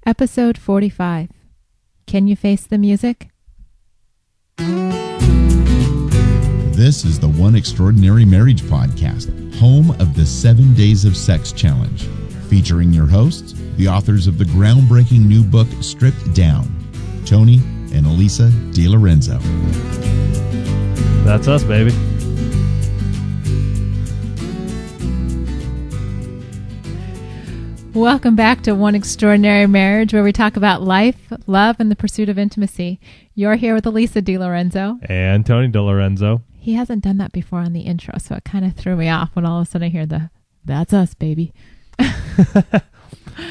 Episode 45. Can you face the music? This is the One Extraordinary Marriage Podcast, home of the 7 Days of Sex Challenge, featuring your hosts, the authors of the groundbreaking new book, Stripped Down, Tony and Elisa DiLorenzo. That's us, baby. Welcome back to One Extraordinary Marriage, where we talk about life, love, and the pursuit of intimacy. You're here with Elisa DiLorenzo. And Tony DiLorenzo. He hasn't done that before on the intro, so it kind of threw me off when all of a sudden I hear that's us, baby.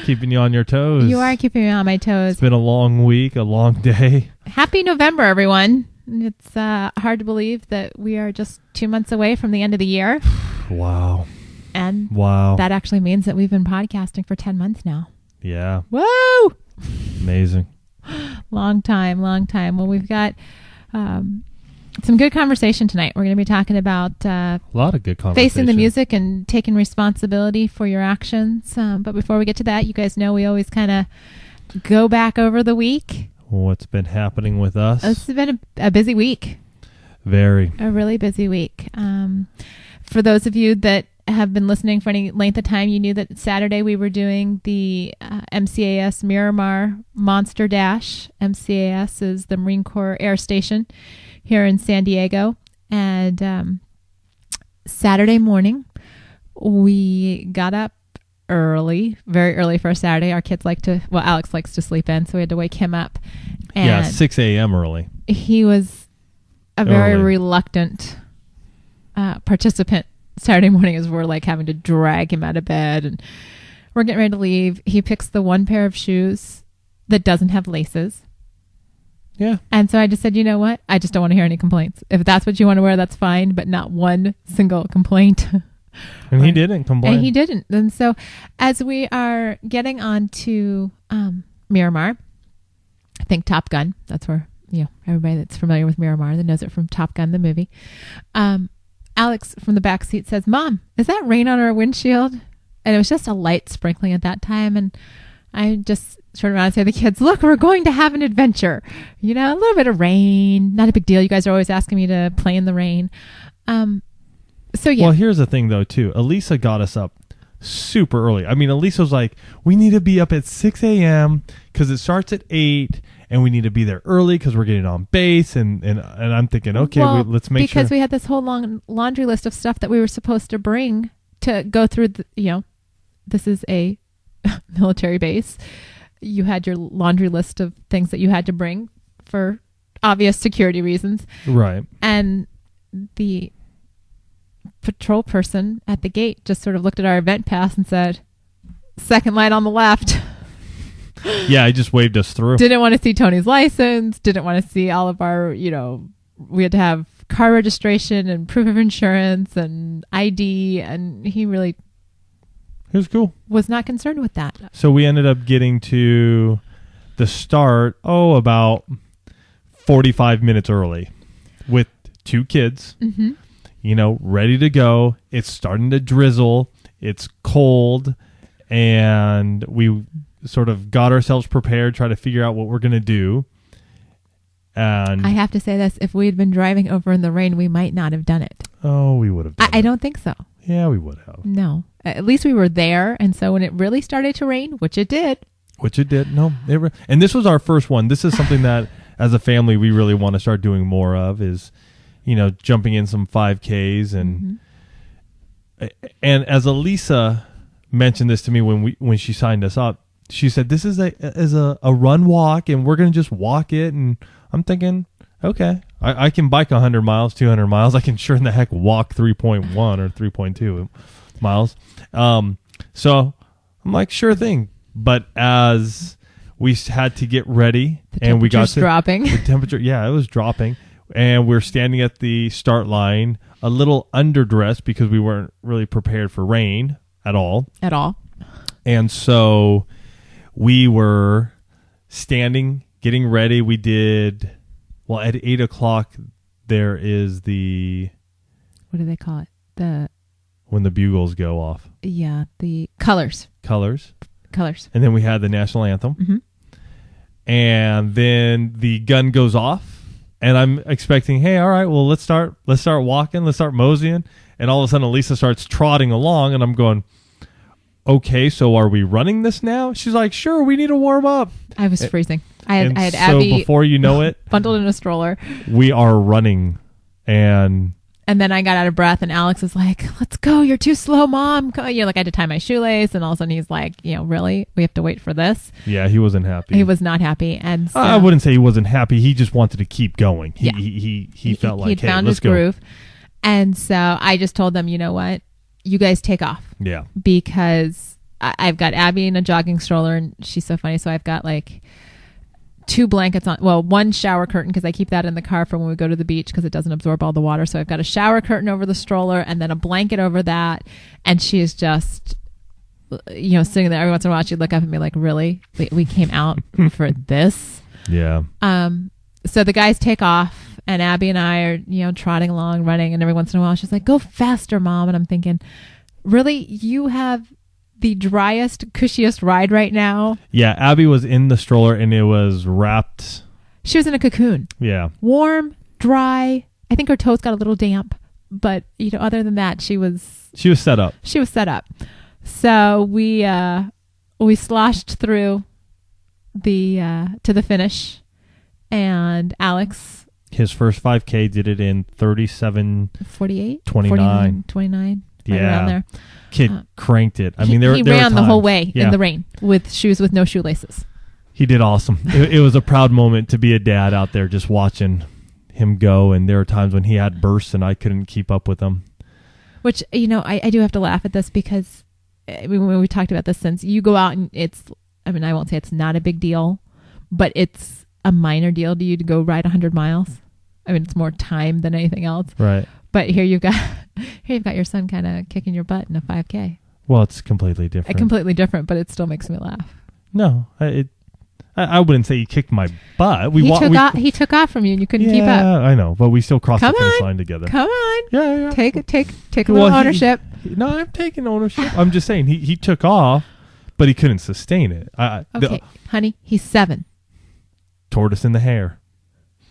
Keeping you on your toes. You are keeping me on my toes. It's been a long week, a long day. Happy November, everyone. It's hard to believe that we are just 2 months away from the end of the year. Wow. And wow. That actually means that we've been podcasting for 10 months now. Yeah. Woo! Amazing. Long time. Well, we've got some good conversation tonight. We're going to be talking about a lot of good conversation. Facing the music and taking responsibility for your actions. But before we get to that, you guys know we always kind of go back over the week. What's been happening with us? It's been a busy week. Very. A really busy week. For those of you that have been listening for any length of time, you knew that Saturday we were doing the MCAS Miramar Monster Dash. MCAS is the Marine Corps Air Station here in San Diego. And Saturday morning, we got up early, very early for a Saturday. Our kids Alex likes to sleep in, so we had to wake him up. And 6 a.m. early. He was a very reluctant participant Saturday morning, as we're like having to drag him out of bed and we're getting ready to leave. He picks the one pair of shoes that doesn't have laces. Yeah. And so I just said, you know what? I just don't want to hear any complaints. If that's what you want to wear, that's fine, but not one single complaint. And he didn't complain. And he didn't. And so as we are getting on to Miramar, I think Top Gun, that's where, everybody that's familiar with Miramar that knows it from Top Gun, the movie. Alex from the back seat says, "Mom, is that rain on our windshield?" And it was just a light sprinkling at that time. And I just turned around and said to the kids, "Look, we're going to have an adventure. A little bit of rain, not a big deal. You guys are always asking me to play in the rain." So yeah. Well, here's the thing though, too. Elisa got us up super early. I mean, Elisa was like, we need to be up at 6 a.m. because it starts at 8. And we need to be there early because we're getting on base. And I'm thinking, okay, let's make sure. Because we had this whole long laundry list of stuff that we were supposed to bring to go through. This is a military base. You had your laundry list of things that you had to bring for obvious security reasons. Right. And the patrol person at the gate just sort of looked at our event pass and said, "Second line on the left." Yeah, he just waved us through. Didn't want to see Tony's license, didn't want to see all of our, we had to have car registration and proof of insurance and ID, and he really was cool. Was not concerned with that. So we ended up getting to the start, about 45 minutes early with 2 kids, ready to go. It's starting to drizzle. It's cold, and we sort of got ourselves prepared, try to figure out what we're going to do. And I have to say this, if we had been driving over in the rain, we might not have done it. Oh, we would have done I don't think so. Yeah, we would have. No. At least we were there, and so when it really started to rain, which it did. No. And this was our first one. This is something that, as a family, we really want to start doing more of is, jumping in some 5Ks. And as Elisa mentioned this to me when she signed us up, she said, "This is a run walk, and we're going to just walk it." And I'm thinking, okay, I can bike 100 miles, 200 miles. I can sure in the heck walk 3.1 or 3.2 miles. So I'm like, sure thing. But as we had to get ready, and we got dropping. The temperature, it was dropping. And we're standing at the start line, a little underdressed because we weren't really prepared for rain at all. And so we were standing, getting ready. We did, at 8 o'clock, there is what do they call it? When the bugles go off. Yeah, the colors. Colors. colors. And then we had the national anthem. Mhm. And then the gun goes off, and I'm expecting, hey, all right, well, let's start walking, let's start moseying. And all of a sudden, Elisa starts trotting along, and I'm going, okay, so are we running this now? She's like, sure, we need to warm up. I was freezing. I had so Abby before you know it, bundled in a stroller. we are running, and And then I got out of breath, and Alex was like, let's go. You're too slow, Mom. Go. You know, like I had to tie my shoelace, and all of a sudden he's like, really? We have to wait for this? yeah, he wasn't happy. He was not happy. And so I wouldn't say he wasn't happy. He just wanted to keep going. Yeah. He felt like, he'd hey, found let's his go. groove. And so I just told them, you know what? You guys take off. Yeah. Because I've got Abby in a jogging stroller, and she's so funny. So I've got like 2 blankets on, well, 1 shower curtain, because I keep that in the car for when we go to the beach because it doesn't absorb all the water. So I've got a shower curtain over the stroller and then a blanket over that. And she is just, sitting there. Every once in a while she'd look up at me like, really? We came out for this? Yeah. So the guys take off, and Abby and I are, trotting along, running. And every once in a while she's like, go faster, Mom. And I'm thinking, really? You have the driest, cushiest ride right now? Yeah, Abby was in the stroller, and it was wrapped. She was in a cocoon. Yeah. Warm, dry. I think her toes got a little damp, but other than that, she was set up. She was set up. So we sloshed through to the finish, and Alex, His first 5K, did it in 37:29. 29, right Yeah. around there. Kid cranked it. I mean, he there ran were the whole times. way Yeah. in the rain with shoes with no shoelaces. He did awesome. It was a proud moment to be a dad out there just watching him go. And there were times when he had bursts and I couldn't keep up with him. Which, I do have to laugh at this because when we talked about this, since you go out and I won't say it's not a big deal, but it's a minor deal to you to go ride 100 miles. I mean, it's more time than anything else. Right. But here you've got your son kind of kicking your butt in a 5K. Well, it's completely different. Completely different, but it still makes me laugh. No, I wouldn't say he kicked my butt. He took off from you, and you couldn't keep up. Yeah, I know, but we still crossed Come the finish on. line together. Come on, Yeah. take a little ownership. No, I'm taking ownership. I'm just saying he took off, but he couldn't sustain it. Okay, honey, he's 7. Tortoise in the hare.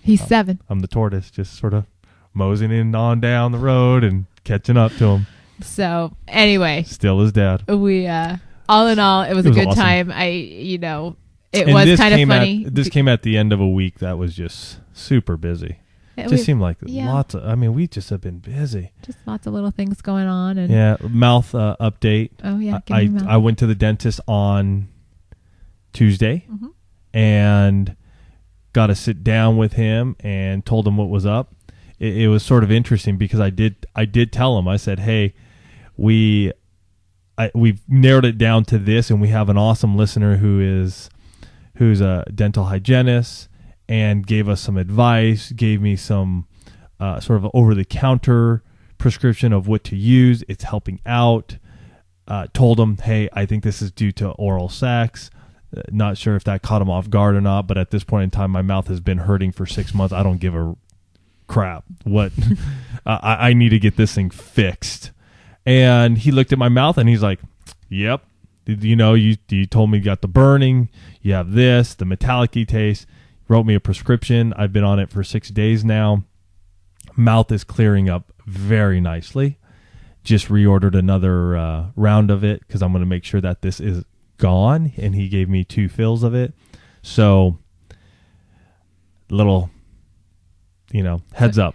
He's 7. I'm the tortoise, just sort of moseying in on down the road and catching up to him. So anyway, Still his dad. we all in all, it was a good awesome. time. It And was this kind of came funny. This came at the end of a week that was just super busy. It just seemed like we just have been busy. just lots of little things going on. And Yeah, mouth update. Oh yeah, give me mouth. I went to the dentist on Tuesday Mhm. and got to sit down with him and told him what was up. It was sort of interesting because I did tell him. I said, hey, we've narrowed it down to this, and we have an awesome listener who's a dental hygienist and gave us some advice, gave me some sort of over-the-counter prescription of what to use. It's helping out. Told him, hey, I think this is due to oral sex. Not sure if that caught him off guard or not, but at this point in time, my mouth has been hurting for 6 months. I don't give a crap. What I need to get this thing fixed. And he looked at my mouth and he's like, yep. You told me you got the burning. You have this, the metallic-y taste. Wrote me a prescription. I've been on it for 6 days now. Mouth is clearing up very nicely. Just reordered another round of it because I'm going to make sure that this is gone. And he gave me 2 fills of it. So, little, heads up.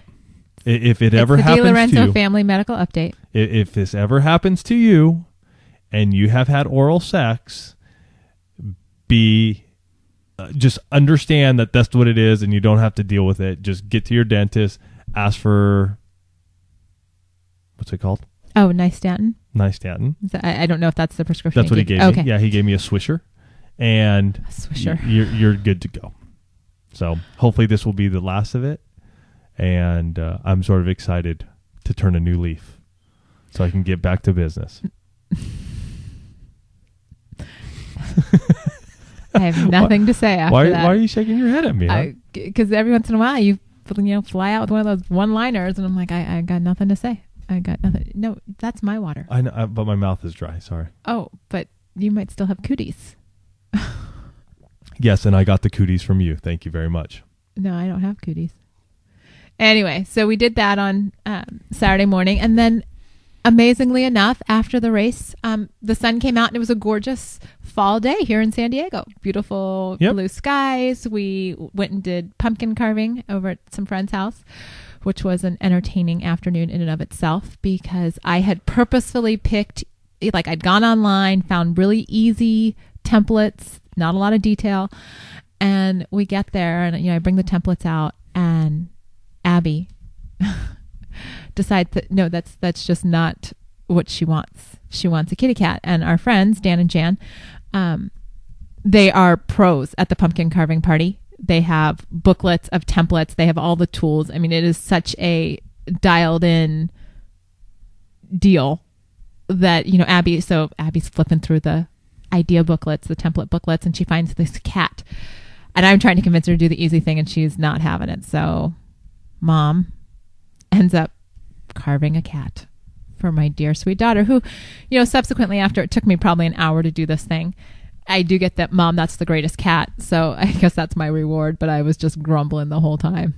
If it ever happens the Di to Lorenzo you, family medical update. if this ever happens to you and you have had oral sex, just understand that that's what it is and you don't have to deal with it. Just get to your dentist, ask for, what's it called? Oh, Nystatin. Nystatin. I don't know if that's the prescription. That's what he gave Okay. me. Yeah, he gave me a Swisher, and A Swisher. You're good to go. So hopefully this will be the last of it, and I'm sort of excited to turn a new leaf so I can get back to business. I have nothing to say after that. Why are you shaking your head at me? Huh? Because every once in a while you fly out with one of those one-liners, and I'm like, I got nothing to say. I got nothing. No, that's my water. I know, but my mouth is dry. Sorry. Oh, but you might still have cooties. Yes, and I got the cooties from you. Thank you very much. No, I don't have cooties. Anyway, so we did that on Saturday morning. And then amazingly enough, after the race, the sun came out and it was a gorgeous fall day here in San Diego. Beautiful blue skies. We went and did pumpkin carving over at some friend's house, which was an entertaining afternoon in and of itself because I had purposefully picked, like I'd gone online, found really easy templates, not a lot of detail. And we get there and, I bring the templates out and Abby decides that, no, that's just not what she wants. She wants a kitty cat. And our friends, Dan and Jan, they are pros at the pumpkin carving party. They have booklets of templates. They have all the tools. I mean, it is such a dialed in deal that, Abby's flipping through the idea booklets, the template booklets, and she finds this cat. And I'm trying to convince her to do the easy thing and she's not having it. So Mom ends up carving a cat for my dear sweet daughter who, subsequently after it took me probably an hour to do this thing, I do get that, Mom, that's the greatest cat. So I guess that's my reward, but I was just grumbling the whole time.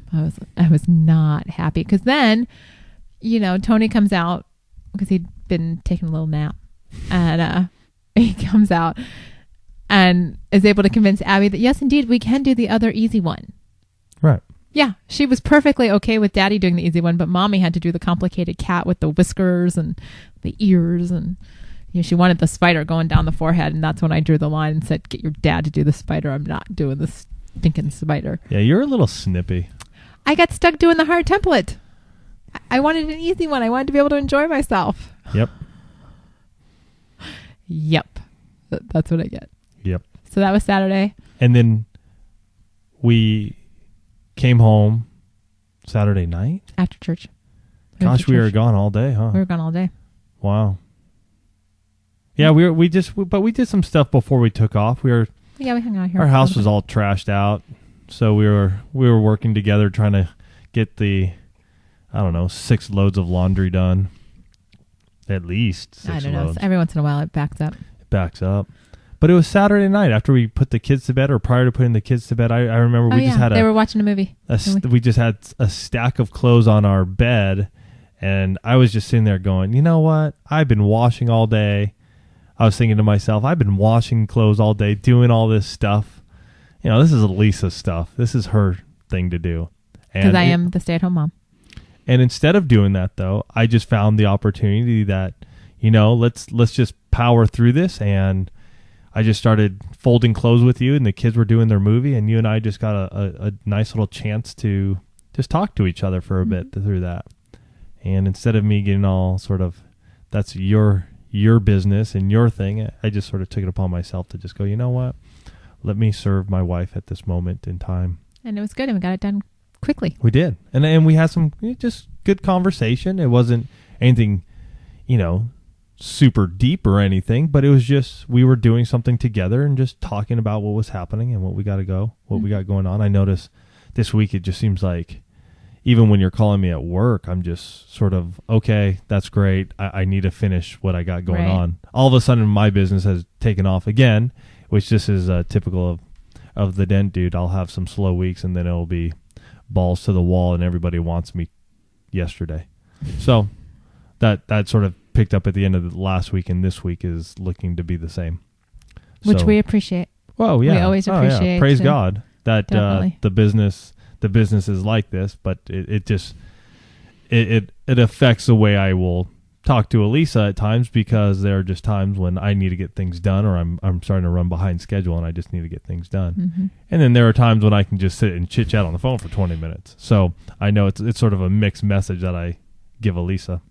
I was not happy because then, Tony comes out because he'd been taking a little nap and he comes out and is able to convince Abby that yes, indeed, we can do the other easy one. Right. Yeah, she was perfectly okay with Daddy doing the easy one, but Mommy had to do the complicated cat with the whiskers and the ears, and she wanted the spider going down the forehead, and that's when I drew the line and said, "Get your dad to do the spider. I'm not doing the stinking spider." Yeah, you're a little snippy. I got stuck doing the hard template. I wanted an easy one. I wanted to be able to enjoy myself. Yep. Yep. That's what I get. Yep. So that was Saturday. And then we came home Saturday night. After church. Gosh, we were gone all day, huh? We were gone all day. Wow. Yeah, we did some stuff before we took off. We hung out here. Our house was all trashed out, so we were working together trying to get the 6 loads of laundry done. At least 6 loads. I don't know. Every once in a while, it backs up. But it was Saturday night after we put the kids to bed, or prior to putting the kids to bed. I remember they were watching a movie. We just had a stack of clothes on our bed, and I was just sitting there going, you know what? I've been washing all day. I was thinking to myself, I've been washing clothes all day, doing all this stuff. This is Lisa's stuff. This is her thing to do. Because I am the stay-at-home mom. And instead of doing that, though, I just found the opportunity that, let's just power through this. And I just started folding clothes with you, and the kids were doing their movie, and you and I just got a nice little chance to just talk to each other for a bit through that. And instead of me getting all sort of, that's your business and your thing, I just sort of took it upon myself to just go, you know what? Let me serve my wife at this moment in time. And it was good, and we got it done quickly. We did. And we had some just good conversation. It wasn't anything, super deep or anything, but it was just, we were doing something together and just talking about what was happening and what we got going on. I noticed this week, it just seems like even when you're calling me at work, I'm just sort of, okay, that's great. I need to finish what I got going on. All of a sudden, my business has taken off again, which this is typical of the Dent dude. I'll have some slow weeks, and then it'll be balls to the wall, and everybody wants me yesterday. So that sort of picked up at the end of the last week, and this week is looking to be the same. Which we appreciate. Well, yeah. We always appreciate. Yeah. Praise God that the business is like this, but it just affects the way I will talk to Elisa at times, because there are just times when I need to get things done, or I'm starting to run behind schedule and I just need to get things done. Mm-hmm. And then there are times when I can just sit and chit chat on the phone for 20 minutes. So I know it's sort of a mixed message that I give Elisa.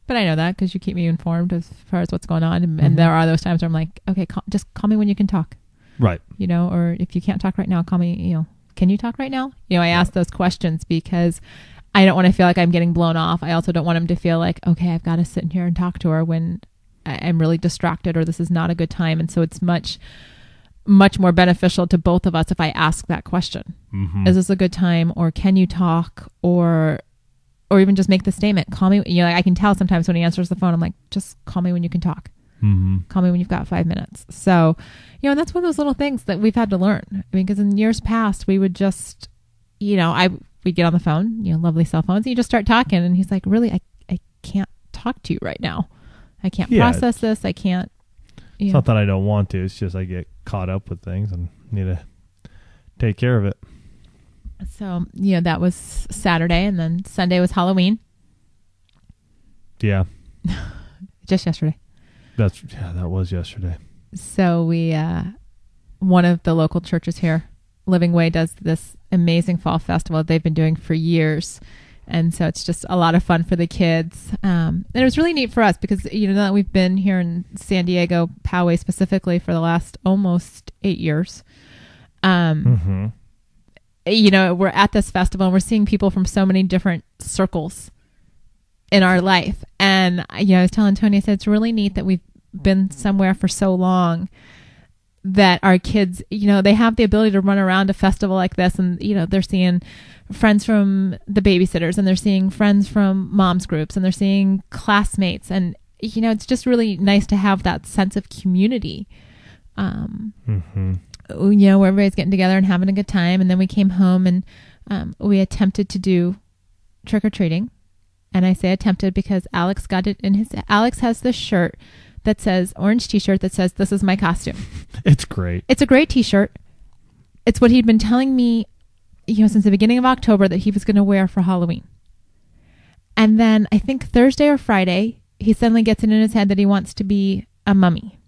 But I know that because you keep me informed as far as what's going on. And there are those times where I'm like, okay, just call me when you can talk. Right. Or if you can't talk right now, call me, can you talk right now? I ask those questions because I don't want to feel like I'm getting blown off. I also don't want him to feel like, okay, I've got to sit in here and talk to her when I'm really distracted or this is not a good time. And so it's much, much more beneficial to both of us if I ask that question. Mm-hmm. Is this a good time? Or can you talk? Or even just make the statement, call me. I can tell sometimes when he answers the phone, I'm like, just call me when you can talk. Mm-hmm. Call me when you've got 5 minutes. So, that's one of those little things that we've had to learn. I mean, because in years past, we would just, we'd get on the phone, lovely cell phones, and you just start talking. And he's like, really, I can't talk to you right now. I can't process this. I can't. It's not that I don't want to. It's just I get caught up with things and need to take care of it. So, that was Saturday. And then Sunday was Halloween. Yeah. Just yesterday. That was yesterday. So we, one of the local churches here, Living Way, does this amazing fall festival they've been doing for years. And so it's just a lot of fun for the kids. And it was really neat for us because, now that we've been here in San Diego, Poway specifically, for the last almost 8 years. Mm-hmm. We're at this festival and we're seeing people from so many different circles in our life. And, I was telling Tony, I said, it's really neat that we've been somewhere for so long that our kids, they have the ability to run around a festival like this and, they're seeing friends from the babysitters and they're seeing friends from mom's groups and they're seeing classmates. And, it's just really nice to have that sense of community, mm-hmm. Where everybody's getting together and having a good time. And then we came home and we attempted to do trick-or-treating. And I say attempted because Alex got it in Alex has this shirt that says, orange t-shirt that says, "This is my costume." It's great. It's a great t-shirt. It's what he'd been telling me, since the beginning of October that he was going to wear for Halloween. And then I think Thursday or Friday, he suddenly gets it in his head that he wants to be a mummy.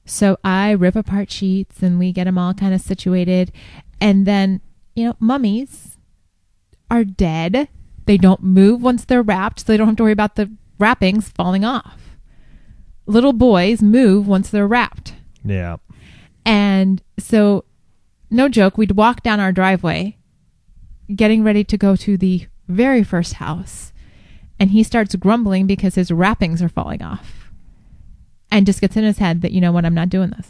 So I rip apart sheets and we get them all kind of situated. And then, mummies are dead. They don't move once they're wrapped, so they don't have to worry about the wrappings falling off. Little boys move once they're wrapped. Yeah. And so, no joke, we'd walk down our driveway getting ready to go to the very first house. And he starts grumbling because his wrappings are falling off. And just gets in his head that, I'm not doing this.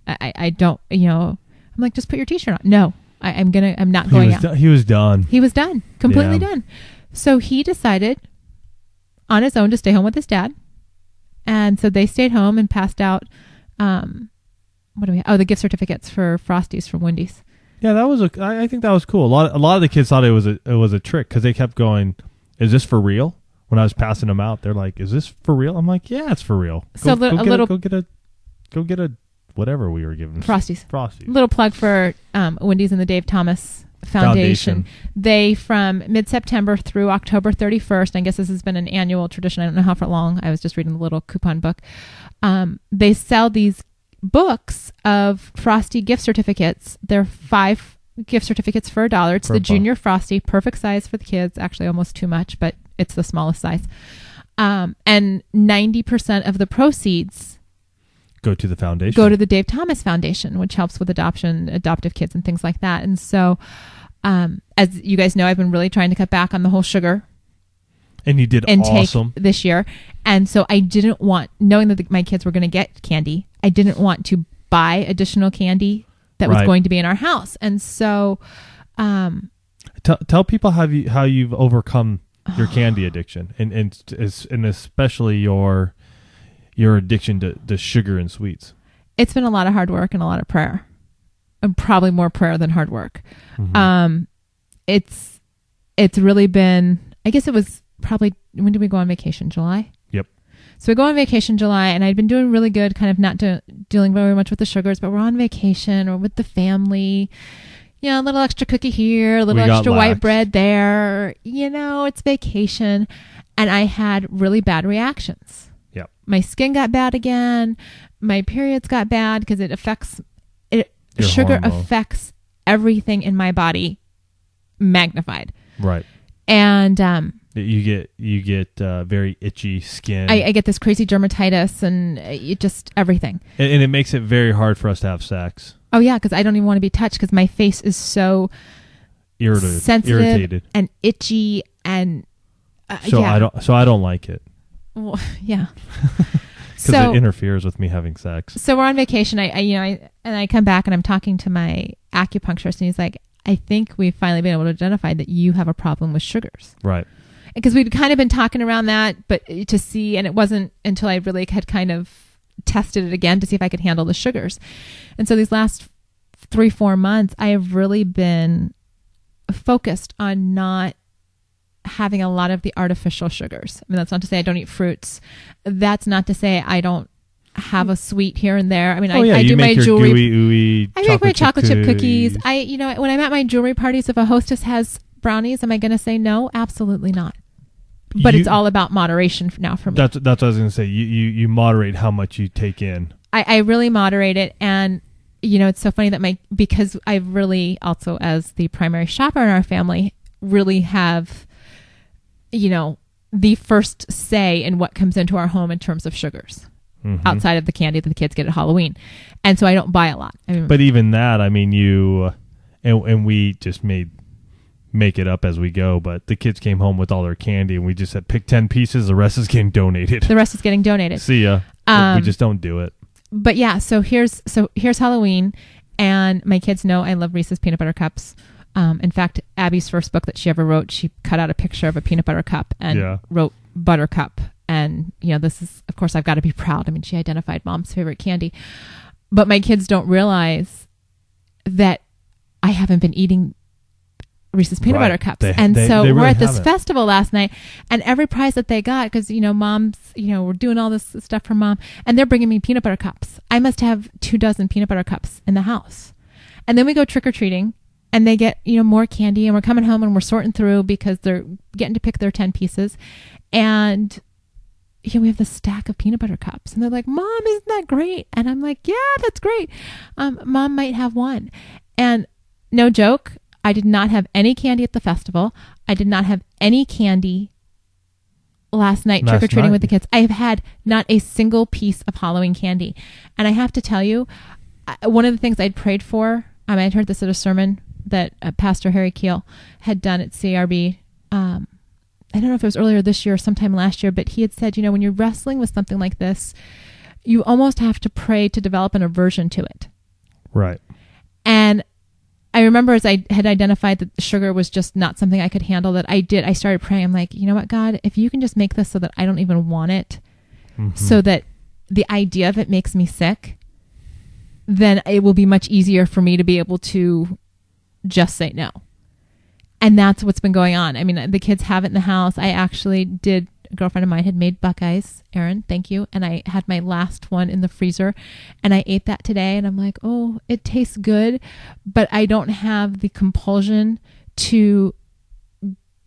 I don't, I'm like, just put your t-shirt on. No, I'm not going out. He was done. He was done. Completely done. So he decided on his own to stay home with his dad. And so they stayed home and passed out, the gift certificates for Frosties from Wendy's. Yeah, I think that was cool. A lot of the kids thought it was a trick because they kept going, "Is this for real?" When I was passing them out, they're like, "Is this for real?" I'm like, "Yeah, it's for real." Go get a whatever we were giving. Frosties. Frosties. Little plug for Wendy's and the Dave Thomas Foundation. They, from mid-September through October 31st, I guess this has been an annual tradition. I don't know how for long. I was just reading the little coupon book. They sell these books of Frosty gift certificates. They're 5 gift certificates for $1. It's the Junior Frosty, perfect size for the kids. Actually, almost too much, but it's the smallest size. And 90% of the proceeds go to the foundation. Go to the Dave Thomas Foundation, which helps with adoptive kids and things like that. And so, as you guys know, I've been really trying to cut back on the whole sugar. And you did awesome this year. And so I didn't want, knowing that my kids were going to get candy, I didn't want to buy additional candy that was going to be in our house. And so, tell people how you've overcome your candy addiction and especially your addiction to sugar and sweets. It's been a lot of hard work and a lot of prayer, and probably more prayer than hard work. Mm-hmm. It's really been, I guess it was probably, when did we go on vacation? July? Yep. So we go on vacation July, and I'd been doing really good, kind of not dealing very much with the sugars, but we're on vacation or with the family. A little extra cookie here, a little extra white bread there. It's vacation. And I had really bad reactions. Yep. My skin got bad again. My periods got bad because sugar affects everything in my body magnified. Right. And you get very itchy skin. I get this crazy dermatitis and just everything. And it makes it very hard for us to have sex. Oh, yeah, because I don't even want to be touched because my face is so sensitive, irritated, and itchy, and I don't like it. Well, yeah, because it interferes with me having sex. So we're on vacation. I come back and I'm talking to my acupuncturist, and he's like, "I think we've finally been able to identify that you have a problem with sugars." Right. because we'd kind of been talking around that, but to see, and it wasn't until I really had kind of tested it again to see if I could handle the sugars. And so these last 3-4 months, I have really been focused on not having a lot of the artificial sugars. I mean, that's not to say I don't eat fruits. That's not to say I don't have a sweet here and there. I mean, I do my jewelry. Gooey, I make my chocolate chip cookies. When I'm at my jewelry parties, if a hostess has brownies, am I going to say no? Absolutely not. But it's all about moderation now for me. That's what I was going to say. You moderate how much you take in. I really moderate it. And, it's so funny that because I really also, as the primary shopper in our family, really have, the first say in what comes into our home in terms of sugars. Mm-hmm. Outside of the candy that the kids get at Halloween. And so I don't buy a lot. But even that, I mean, and we just make it up as we go, but the kids came home with all their candy and we just said, pick 10 pieces, the rest is getting donated. See ya. We just don't do it. But yeah, so here's Halloween, and my kids know I love Reese's peanut butter cups. In fact, Abby's first book that she ever wrote, she cut out a picture of a peanut butter cup and wrote Buttercup. And, this is, of course, I've got to be proud. I mean, she identified mom's favorite candy. But my kids don't realize that I haven't been eating Reese's peanut butter cups. So we're at this festival last night, and every prize that they got, because, mom's, we're doing all this stuff for mom, and they're bringing me peanut butter cups. I must have 24 peanut butter cups in the house. And then we go trick-or-treating, and they get, more candy, and we're coming home and we're sorting through because they're getting to pick their 10 pieces. And we have this stack of peanut butter cups, and they're like, Mom, isn't that great? And I'm like, yeah, that's great. Mom might have one. And no joke, I did not have any candy at the festival. I did not have any candy last night trick-or-treating with the kids. I have had not a single piece of Halloween candy. And I have to tell you, one of the things I'd prayed for, I'd heard this at a sermon that Pastor Harry Keel had done at CRB. I don't know if it was earlier this year or sometime last year, but he had said, when you're wrestling with something like this, you almost have to pray to develop an aversion to it. Right. And I remember as I had identified that sugar was just not something I could handle, that I started praying. I'm like, you know what, God, if you can just make this so that I don't even want it, so that the idea of it makes me sick, then it will be much easier for me to be able to just say no. And that's what's been going on. I mean, the kids have it in the house. I actually did. A girlfriend of mine had made Buckeyes. Erin, thank you. And I had my last one in the freezer, and I ate that today. And I'm like, oh, it tastes good, but I don't have the compulsion to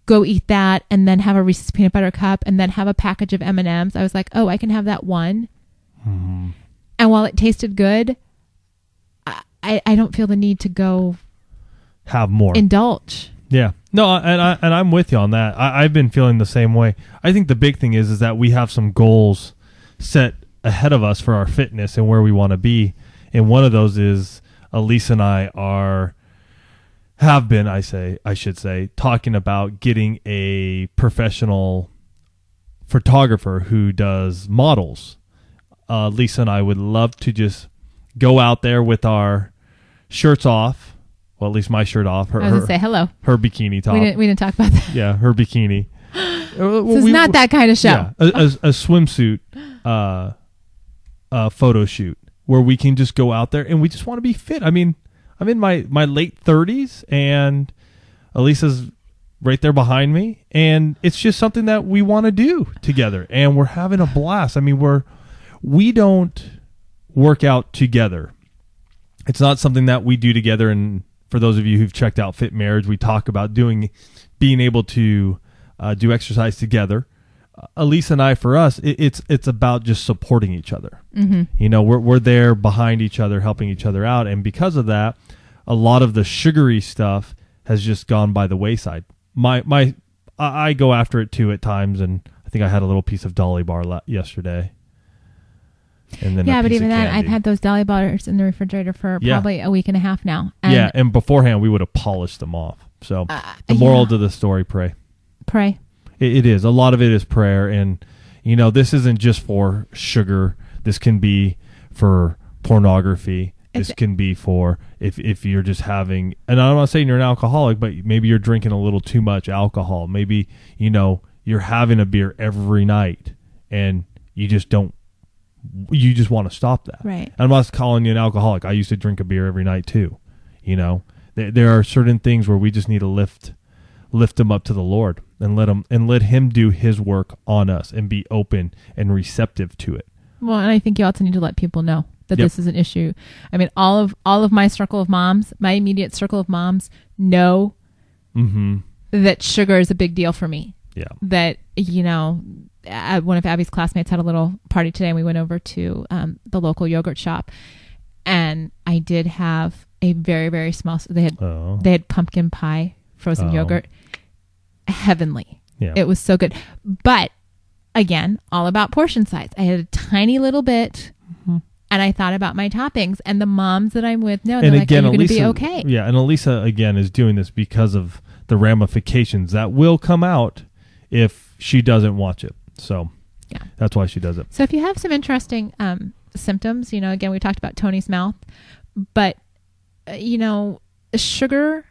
go eat that and then have a Reese's peanut butter cup and then have a package of M&Ms. I was like, oh, I can have that one. Mm-hmm. And while it tasted good, I don't feel the need to go have more. Indulge. Yeah. No, and I'm with you on that. I've been feeling the same way. I think the big thing is that we have some goals set ahead of us for our fitness and where we want to be. And one of those is Elise and I have been, I should say, talking about getting a professional photographer who does models. Lisa and I would love to just go out there with our shirts off. Well, at least my shirt off. I was going to say hello. Her bikini top. We didn't talk about that. Yeah, her bikini. This is not that kind of show. Yeah, a swimsuit photo shoot where we can just go out there and we just want to be fit. I mean, I'm in my late 30s and Elisa's right there behind me, and it's just something that we want to do together, and we're having a blast. I mean, we don't work out together. It's not something that we do together. And for those of you who've checked out Fit Marriage, we talk about being able to do exercise together. Elise and I, for us, it's about just supporting each other. Mm-hmm. We're there behind each other, helping each other out, and because of that, a lot of the sugary stuff has just gone by the wayside. I go after it too at times, and I think I had a little piece of Dolly bar yesterday. And then but even then, I've had those Dolly bars in the refrigerator for probably a week and a half now. And and beforehand we would have polished them off. So the moral to the story: pray. Pray. It is. A lot of it is prayer, and this isn't just for sugar. This can be for pornography. This can be for if you're just having, and I'm not saying you're an alcoholic, but maybe you're drinking a little too much alcohol. Maybe you're having a beer every night and you just want to stop that. Right. And I'm not calling you an alcoholic. I used to drink a beer every night too. You know, there are certain things where we just need to lift them up to the Lord and let him do his work on us and be open and receptive to it. Well, and I think you also need to let people know that Yep. this is an issue. I mean, all of my circle of moms, my immediate circle of moms know Mm-hmm. that sugar is a big deal for me. Yeah. That, you know, one of Abby's classmates had a little party today, and we went over to the local yogurt shop, and I did have a very, very small. They had pumpkin pie frozen yogurt, heavenly. Yeah. It was so good, but again, all about portion size. I had a tiny little bit, and I thought about my toppings, and the moms that I'm with know, they're like, are you going to be okay? Yeah, and Elisa, again, is doing this because of the ramifications that will come out if she doesn't watch it. So Yeah. that's why she does it. So if you have some interesting symptoms, you know, again, we talked about Tony's mouth, but, you know, sugar,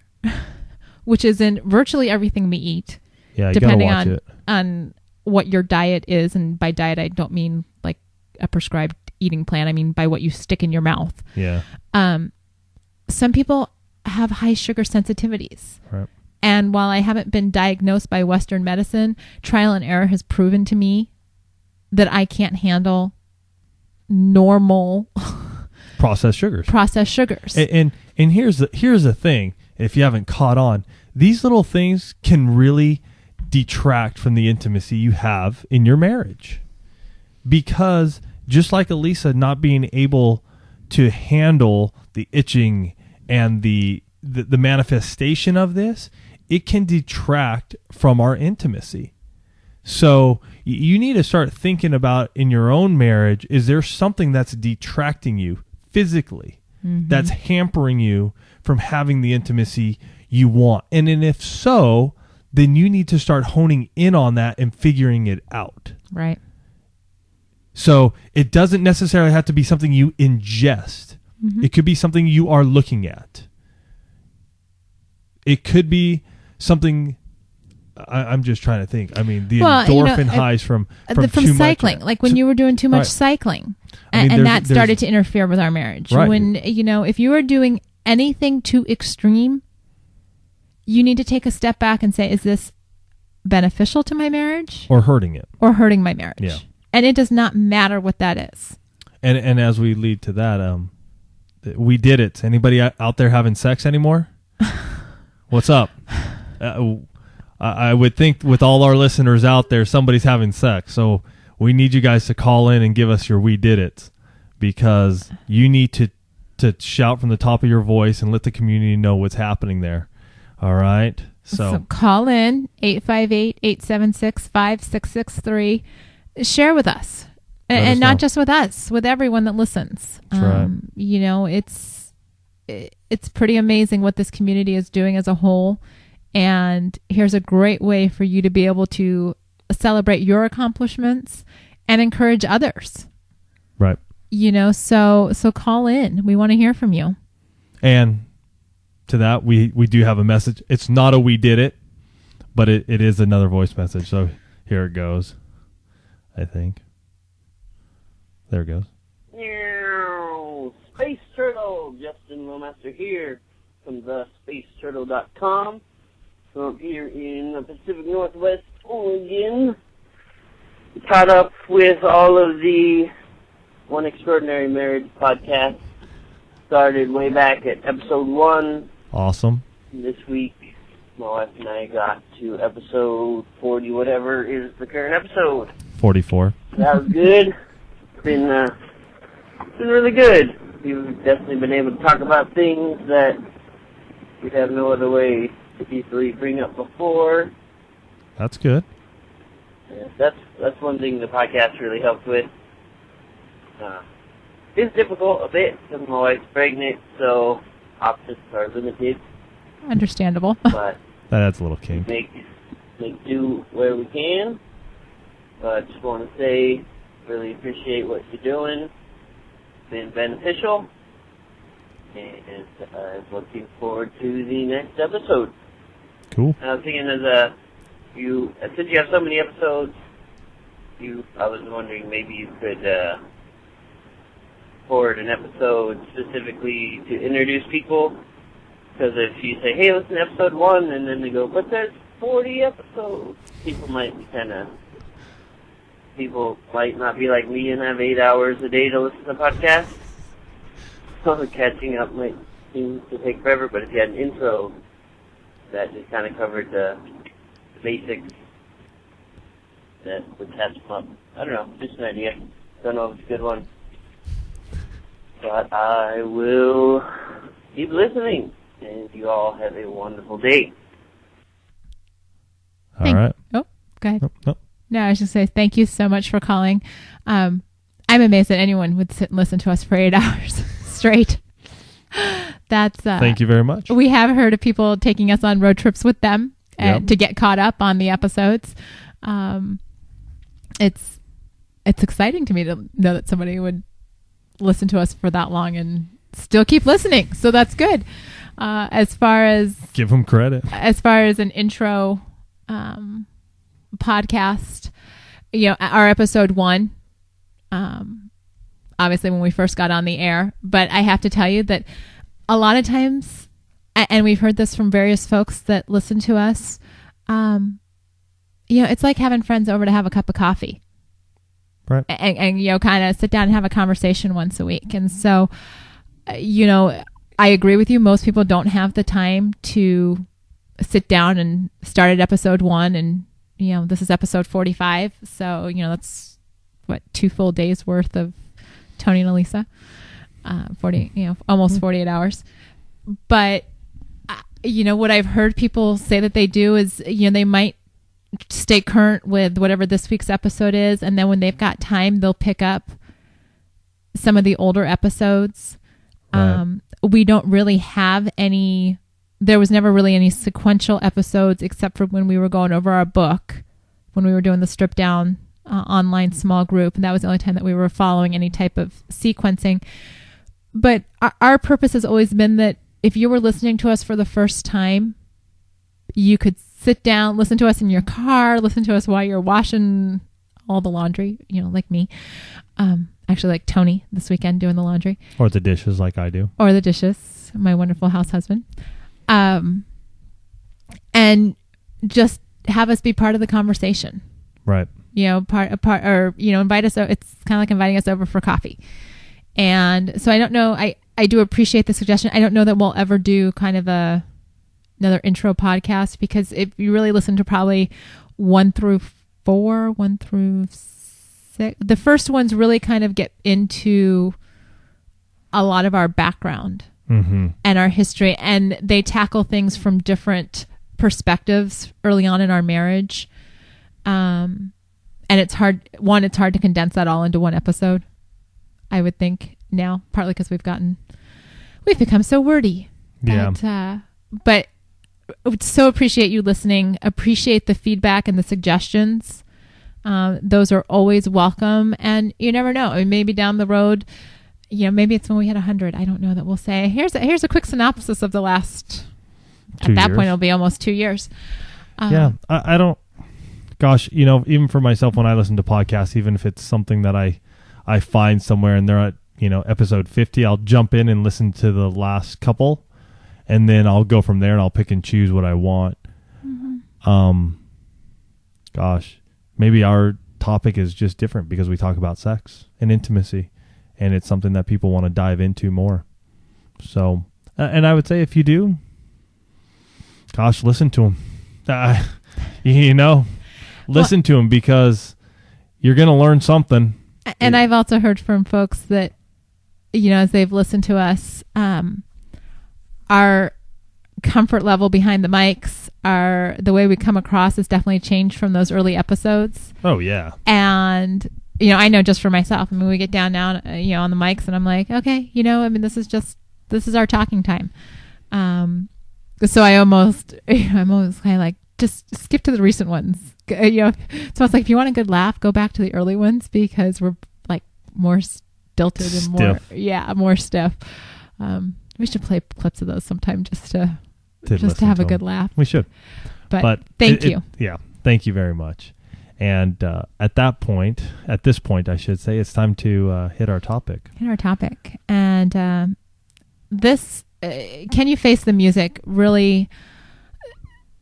which is in virtually everything we eat, Yeah, you depending gotta watch it. on what your diet is. And by diet, I don't mean like a prescribed eating plan. I mean by what you stick in your mouth. Yeah. Some people have high sugar sensitivities. Right. And while I haven't been diagnosed by Western medicine, trial and error has proven to me that I can't handle normal Processed sugars. processed sugars. And here's the thing, if you haven't caught on, these little things can really detract from the intimacy you have in your marriage. Because just like Elisa not being able to handle the itching and the manifestation of this, it can detract from our intimacy. So you need to start thinking about in your own marriage, is there something that's detracting you physically, that's hampering you from having the intimacy you want? And if so, then you need to start honing in on that and figuring it out. Right. So it doesn't necessarily have to be something you ingest. It could be something you are looking at. It could be something. I'm just trying to think. I mean, the endorphin highs from too cycling, much. like when you were doing too much Right. cycling, I mean, and that started to interfere with our marriage. Right. When, you know, if you are doing anything too extreme, you need to take a step back and say, is this beneficial to my marriage or hurting it. or hurting my marriage? Yeah. And it does not matter what that is. And as we lead to that, we did it. Anybody out there having sex anymore? What's up? I would think with all our listeners out there, somebody's having sex. So we need you guys to call in and give us your "we did it," because you need to shout from the top of your voice and let the community know what's happening there. All right. So call in 858-876-5663. Share with us. And not just with us, with everyone that listens. That's right. You know, it's pretty amazing what this community is doing as a whole. And here's a great way for you to be able to celebrate your accomplishments and encourage others. Right. You know, so call in. We want to hear from you. And to that, we do have a message. It's not a "we did it," but it is another voice message. So here it goes. I think. There it goes. Space Turtle, Justin Lowmaster here from thespaceturtle.com. From here in the Pacific Northwest, Oregon. Caught up with all of the One Extraordinary Marriage podcast. Started way back at episode 1. Awesome. This week, my wife and I got to episode 40, whatever is the current episode. 44. That was good. It's been really good. We've definitely been able to talk about things that we'd have no other way to easily bring up before. That's good. Yeah, that's one thing the podcast really helped with. It's difficult a bit because my wife's pregnant, so options are limited. Understandable. But That adds a little kink. make do where we can. But just want to say, really appreciate what you're doing. It's been beneficial, and I'm looking forward to the next episode. Cool. I was thinking as a since you have so many episodes, I was wondering maybe you could forward an episode specifically to introduce people. Because if you say, hey, listen to episode 1, and then they go, but there's 40 episodes, people might not be like me and have 8 hours a day to listen to podcasts. So catching up might seem to take forever, but if you had an intro that just kind of covered the basics, that would catch them up. I don't know, just an idea. Don't know if it's a good one. But I will keep listening, and you all have a wonderful day. All right. Oh, go ahead. Nope. No, I was just say thank you so much for calling. I'm amazed that anyone would sit and listen to us for 8 hours straight. That's thank you very much. We have heard of people taking us on road trips with them to get caught up on the episodes. It's exciting to me to know that somebody would listen to us for that long and still keep listening. So that's good. As far as give them credit, as far as an intro podcast, our episode 1, obviously when we first got on the air, but I have to tell you that a lot of times, and we've heard this from various folks that listen to us, it's like having friends over to have a cup of coffee. Right. And kind of sit down and have a conversation once a week. And so, I agree with you. Most people don't have the time to sit down and start at episode 1, and this is episode 45. So, that's what, 2 full days worth of Tony and Elisa, 40, almost 48 hours. But, what I've heard people say that they do is, they might stay current with whatever this week's episode is, and then when they've got time, they'll pick up some of the older episodes. Right. We don't really have any, there was never really any sequential episodes except for when we were going over our book, when we were doing the stripped down online small group, and that was the only time that we were following any type of sequencing. But our purpose has always been that if you were listening to us for the first time, you could sit down, listen to us in your car, listen to us while you're washing all the laundry, like me. Actually, like Tony this weekend doing the laundry. Or the dishes like I do. Or the dishes, my wonderful house husband. And just have us be part of the conversation. Right. Invite us. It's kind of like inviting us over for coffee. And so I don't know. I do appreciate the suggestion. I don't know that we'll ever do kind of another intro podcast, because if you really listen to probably 1 through 4, 1 through 6, the first ones really kind of get into a lot of our background and our history, and they tackle things from different perspectives early on in our marriage. And it's hard to condense that all into one episode, I would think now, partly because we've become so wordy. Yeah. But I would so appreciate you listening, appreciate the feedback and the suggestions. Those are always welcome. And you never know. I mean, maybe down the road, maybe it's when we hit 100. I don't know, that we'll say, here's a quick synopsis of the last, 2 at that years. point, it'll be almost 2 years. Yeah. I don't, gosh, even for myself, when I listen to podcasts, even if it's something that I find somewhere and they're at, episode 50, I'll jump in and listen to the last couple, and then I'll go from there and I'll pick and choose what I want. Gosh, maybe our topic is just different because we talk about sex and intimacy, and it's something that people want to dive into more. So, and I would say if you do, gosh, listen to them. Listen to them, because you're going to learn something. And I've also heard from folks that, as they've listened to us, our comfort level behind the mics, the way we come across has definitely changed from those early episodes. Oh, yeah. And, I know just for myself, we get down now, on the mics, and I'm like, okay, this is our talking time. So I'm almost kind of like, just skip to the recent ones. So it's like, if you want a good laugh, go back to the early ones, because we're like more stilted and more stiff. We should play clips of those sometime just to have a good laugh. We should. But thank you. Yeah. Thank you very much. And at this point, I should say, it's time to hit our topic. And this, Can You Face the Music, really,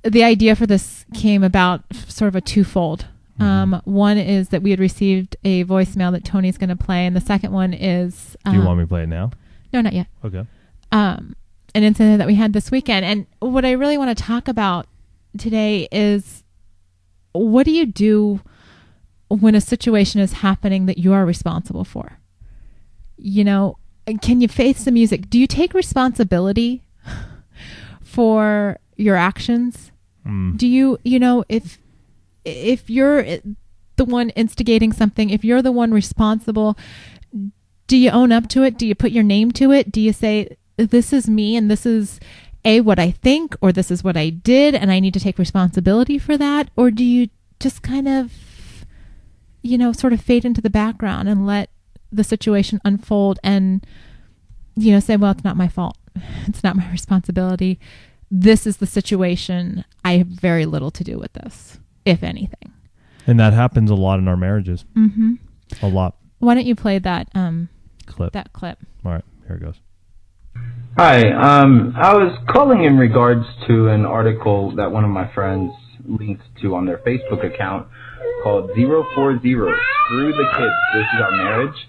the idea for this came about sort of a twofold. One is that we had received a voicemail that Tony's going to play, and the second one is... Do you want me to play it now? No, not yet. Okay. An incident that we had this weekend. And what I really want to talk about today is, what do you do when a situation is happening that you are responsible for? You know, can you face the music? Do you take responsibility for your actions? Do you know, if you're the one instigating something, if you're the one responsible, do you own up to it? Do you put your name to it? Do you say, this is me and this is what I think, or this is what I did and I need to take responsibility for that? Or do you just kind of, sort of fade into the background and let the situation unfold and, say, well, it's not my fault. It's not my responsibility. This is the situation. I have very little to do with this, if anything. And that happens a lot in our marriages. Mm-hmm. A lot. Why don't you play that clip? All right, here it goes. Hi, I was calling in regards to an article that one of my friends linked to on their Facebook account called 040 Screw the Kids, This Is Our Marriage.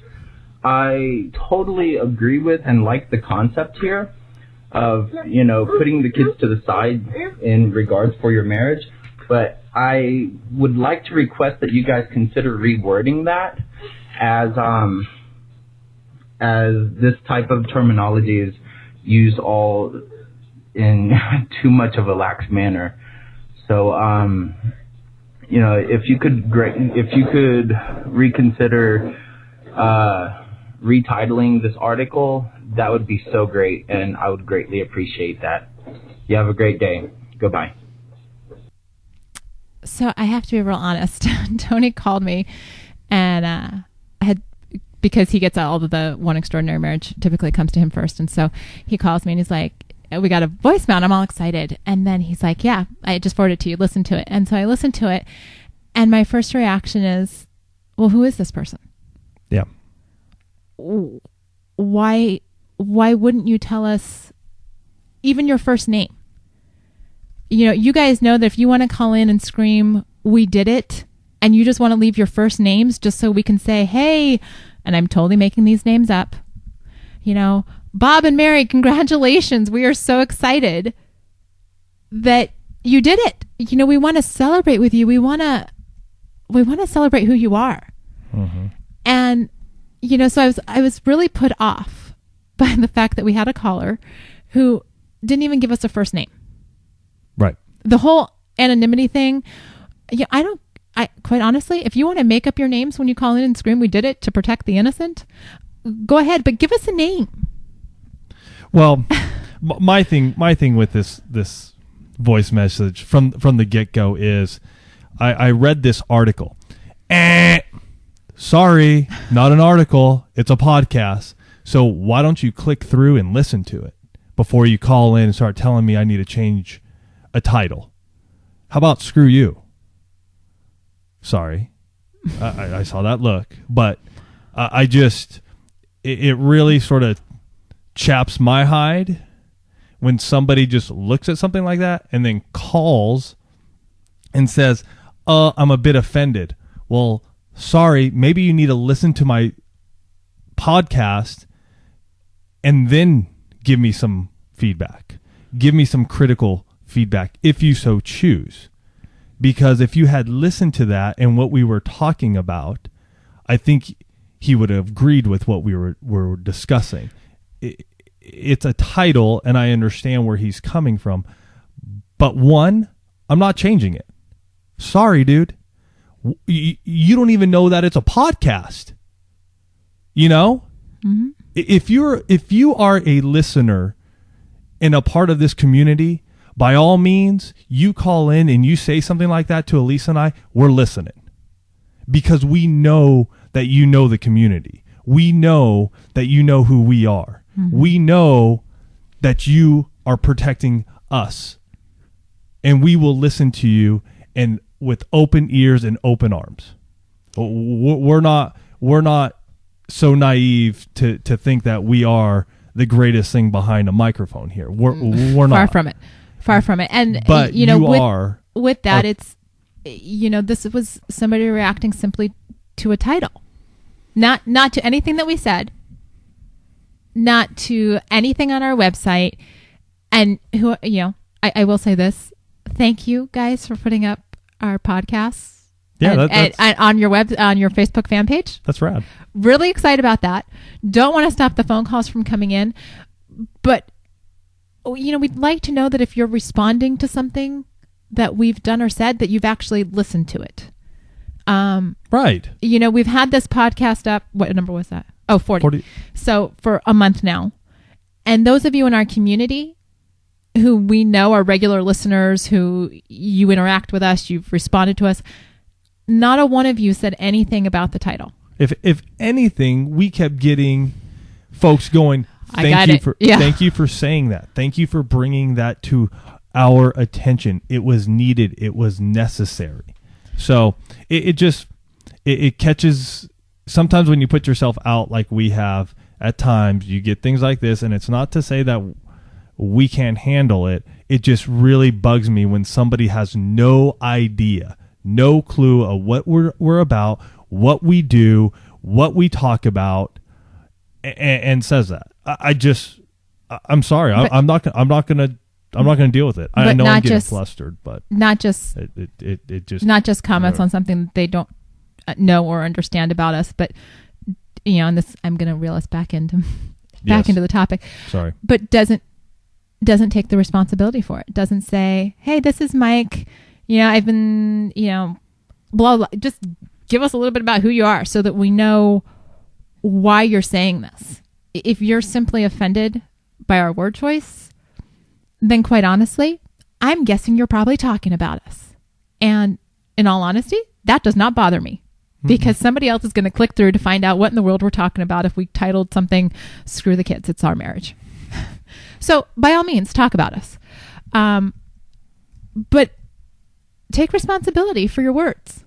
I totally agree with and like the concept here of, putting the kids to the side in regards for your marriage, but I would like to request that you guys consider rewording that as this type of terminology is used all in too much of a lax manner. So, if you could reconsider retitling this article, that would be so great, and I would greatly appreciate that. You have a great day. Goodbye. So I have to be real honest. Tony called me, and because he gets all of the One Extraordinary Marriage typically comes to him first. And so he calls me and he's like, we got a voicemail and I'm all excited. And then he's like, yeah, I just forwarded it to you. Listen to it. And so I listened to it. And my first reaction is, well, who is this person? Yeah. Why wouldn't you tell us even your first name? You guys know that if you want to call in and scream, we did it, and you just want to leave your first names just so we can say, hey, and I'm totally making these names up, Bob and Mary, congratulations. We are so excited that you did it. We want to celebrate with you. We want to celebrate who you are. Mm-hmm. And, so I was really put off by the fact that we had a caller who didn't even give us a first name. Right. The whole anonymity thing. I quite honestly, if you want to make up your names when you call in and scream, we did it to protect the innocent, go ahead, but give us a name. Well, my thing with this voice message from the get-go is I read this article. Sorry, not an article. It's a podcast. So why don't you click through and listen to it before you call in and start telling me I need to change a title? How about screw you? Sorry. I saw that look. But it really sort of chaps my hide when somebody just looks at something like that and then calls and says, I'm a bit offended. Well, sorry, maybe you need to listen to my podcast and then give me some feedback. Give me some critical feedback if you so choose. Because if you had listened to that and what we were talking about, I think he would have agreed with what we were discussing. It's a title, and I understand where he's coming from. But one, I'm not changing it. Sorry, dude. You don't even know that it's a podcast. Mm-hmm. If you are a listener and a part of this community, by all means, you call in and you say something like that to Elise and I, we're listening. Because we know that you know the community. We know that you know who we are. Mm-hmm. We know that you are protecting us. And we will listen to you and with open ears and open arms. We're not so naive to think that we are the greatest thing behind a microphone here. We're not. Far from it. And but with that, it's, this was somebody reacting simply to a title, not to anything that we said, not to anything on our website. And who, I will say this. Thank you guys for putting up our podcasts. Yeah, and on your Facebook fan page. That's rad. Really excited about that. Don't want to stop the phone calls from coming in, but we'd like to know that if you're responding to something that we've done or said, that you've actually listened to it. Right. We've had this podcast up. What number was that? Oh, 40. So for a month now, and those of you in our community who we know are regular listeners, who you interact with us, you've responded to us. Not a one of you said anything about the title. If anything, we kept getting folks going, thank you for saying that. Thank you for bringing that to our attention. It was needed. It was necessary. So it catches, sometimes when you put yourself out like we have, at times you get things like this, and it's not to say that we can't handle it. It just really bugs me when somebody has no idea, no clue of what we're about, what we do, what we talk about, and says that. I'm sorry. I'm not going to deal with it. I know I'm getting flustered, but not just comments on something that they don't know or understand about us, but and this, I'm going to reel us back into the topic. Sorry, but doesn't take the responsibility for it. Doesn't say, hey, this is Mike. I've been, blah, blah. Just give us a little bit about who you are so that we know why you're saying this. If you're simply offended by our word choice, then quite honestly, I'm guessing you're probably talking about us. And in all honesty, that does not bother me because somebody else is going to click through to find out what in the world we're talking about if we titled something, Screw the Kids, It's Our Marriage. So by all means, talk about us. But take responsibility for your words,